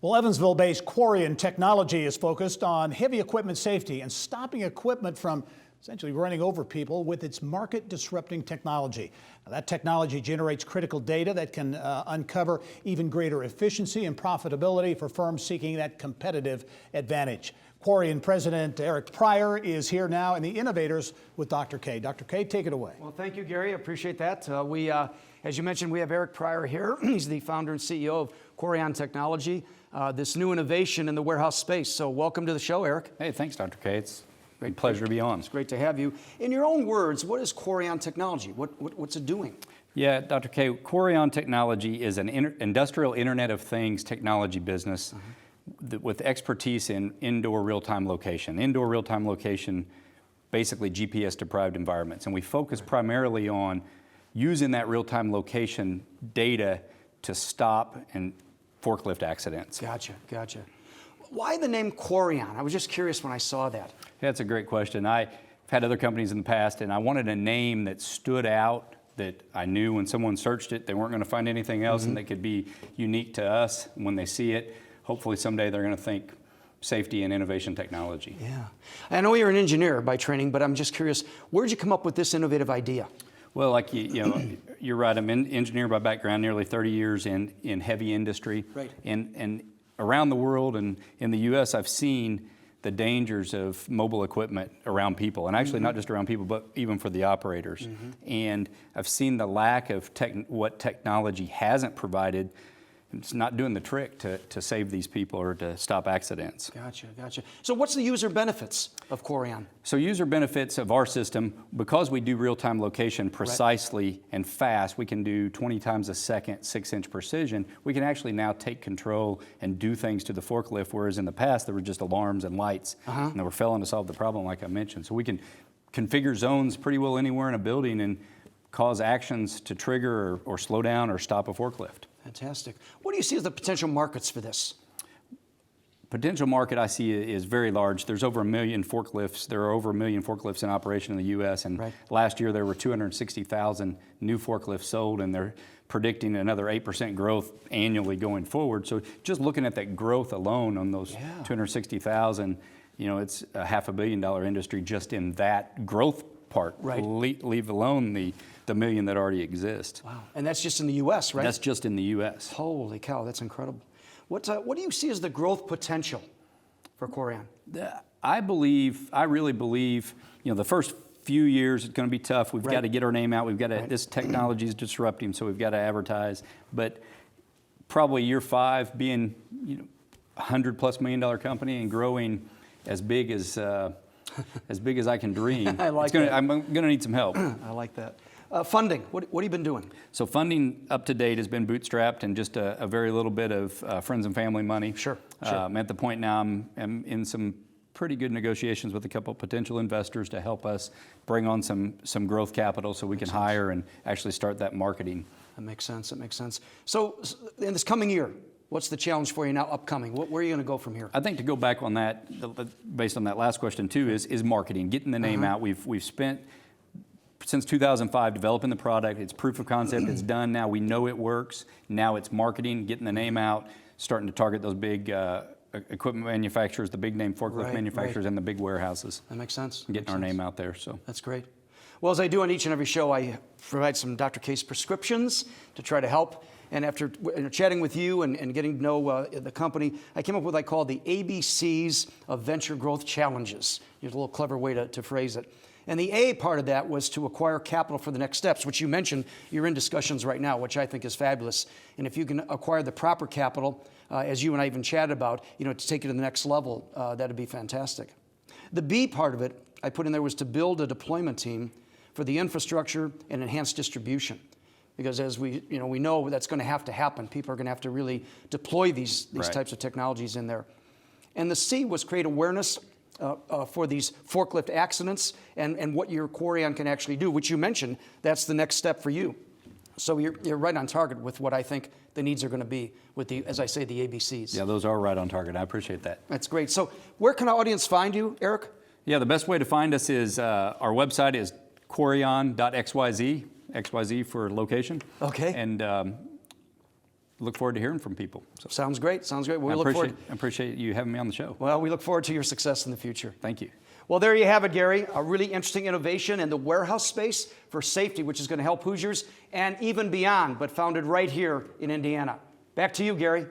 Well, Evansville-based Quarion Technology is focused on heavy equipment safety and stopping equipment from essentially running over people with its market-disrupting technology. Now, that technology generates critical data that can uncover even greater efficiency and profitability for firms seeking that competitive advantage. Quarion President Eric Pryor is here now in the Innovators with Dr. K. Dr. K, take it away. Well, thank you, Gary. I appreciate that. As you mentioned, we have Eric Pryor here. He's the founder and CEO of Quarion Technology, this new innovation in the warehouse space. So welcome to the show, Eric. Hey, thanks, Dr. K. It's a pleasure to be on. It's great to have you. In your own words, what is Quarion Technology? What's it doing? Yeah, Dr. K, Quarion Technology is an industrial Internet of Things technology business with expertise in indoor real-time location. Indoor real-time location, basically GPS-deprived environments. And we focus primarily on using that real-time location data to stop and forklift accidents. Gotcha. Why the name Quarion? I was just curious when I saw that. Yeah, that's a great question. I've had other companies in the past, and I wanted a name that stood out, that I knew when someone searched it, they weren't going to find anything else, and that could be unique to us when they see it. Hopefully someday they're going to think safety and innovation technology. Yeah. I know you're an engineer by training, but I'm just curious, where did you come up with this innovative idea? Well, like you know, you're right. I'm an engineer by background, nearly 30 years in heavy industry. Right. And around the world and in the U.S., I've seen the dangers of mobile equipment around people, and actually not just around people, but even for the operators. And I've seen the lack of what technology hasn't provided. It's not doing the trick to save these people or to stop accidents. Gotcha. So what's the user benefits of Quarion? So user benefits of our system, because we do real-time location precisely and fast, we can do 20 times a second, 6-inch precision. We can actually now take control and do things to the forklift, whereas in the past there were just alarms and lights, and they were failing to solve the problem like I mentioned. So we can configure zones pretty well anywhere in a building and cause actions to trigger or slow down or stop a forklift. Fantastic. What do you see as the potential markets for this? Potential market I see is very large. There's over 1 million forklifts. There are over 1 million forklifts in operation in the U.S. And last year there were 260,000 new forklifts sold, and they're predicting another 8% growth annually going forward. So just looking at that growth alone on those 260,000, you know, it's a $500 million industry just in that growth part. Leave alone the million that already exist. Wow. And that's just in the U.S., right? That's just in the U.S. Holy cow, that's incredible. What do you see as the growth potential for Quarion? I really believe, you know, the first few years it's going to be tough. We've got to get our name out. We've got to, this technology is disrupting, so we've got to advertise. But probably year 5, being, you know, $100+ million company and growing as big as I can dream. I like that. I'm going to need some help. I like that. Funding, what have you been doing? So funding up to date has been bootstrapped and just a very little bit of friends and family money. Sure. I'm at the point now I'm in some pretty good negotiations with a couple potential investors to help us bring on some growth capital so we can hire and actually start that marketing. That makes sense. So in this coming year, what's the challenge for you now upcoming? Where are you going to go from here? I think to go back on that, based on that last question too, is marketing, getting the name out. We've spent since 2005 developing the product. It's proof of concept. It's done now. We know it works. Now it's marketing, getting the name out, starting to target those big equipment manufacturers, the big name forklift manufacturers, and the big warehouses. That makes sense. Getting our name out there. So that's great. Well, as I do on each and every show, I provide some Dr. K's prescriptions to try to help. And after chatting with you and getting to know the company, I came up with what I call the ABCs of Venture Growth Challenges. Here's a little clever way to phrase it. And the A part of that was to acquire capital for the next steps, which you mentioned you're in discussions right now, which I think is fabulous. And if you can acquire the proper capital, as you and I even chatted about, you know, to take it to the next level, that'd be fantastic. The B part of it I put in there was to build a deployment team for the infrastructure and enhanced distribution. Because as we know that's going to have to happen. People are going to have to really deploy these types of technologies in there. And the C was create awareness for these forklift accidents and what your Quarion can actually do, which you mentioned, that's the next step for you. So you're right on target with what I think the needs are going to be with the, as I say, the ABCs. Yeah, those are right on target. I appreciate that. That's great. So where can our audience find you, Eric? Yeah, the best way to find us is our website is quarion.xyz, XYZ for location. Okay. And look forward to hearing from people. So Sounds great. Sounds great. We I look forward. appreciate you having me on the show. Well, we look forward to your success in the future. Thank you. Well, there you have it, Gary. A really interesting innovation in the warehouse space for safety, which is going to help Hoosiers and even beyond, but founded right here in Indiana. Back to you, Gary.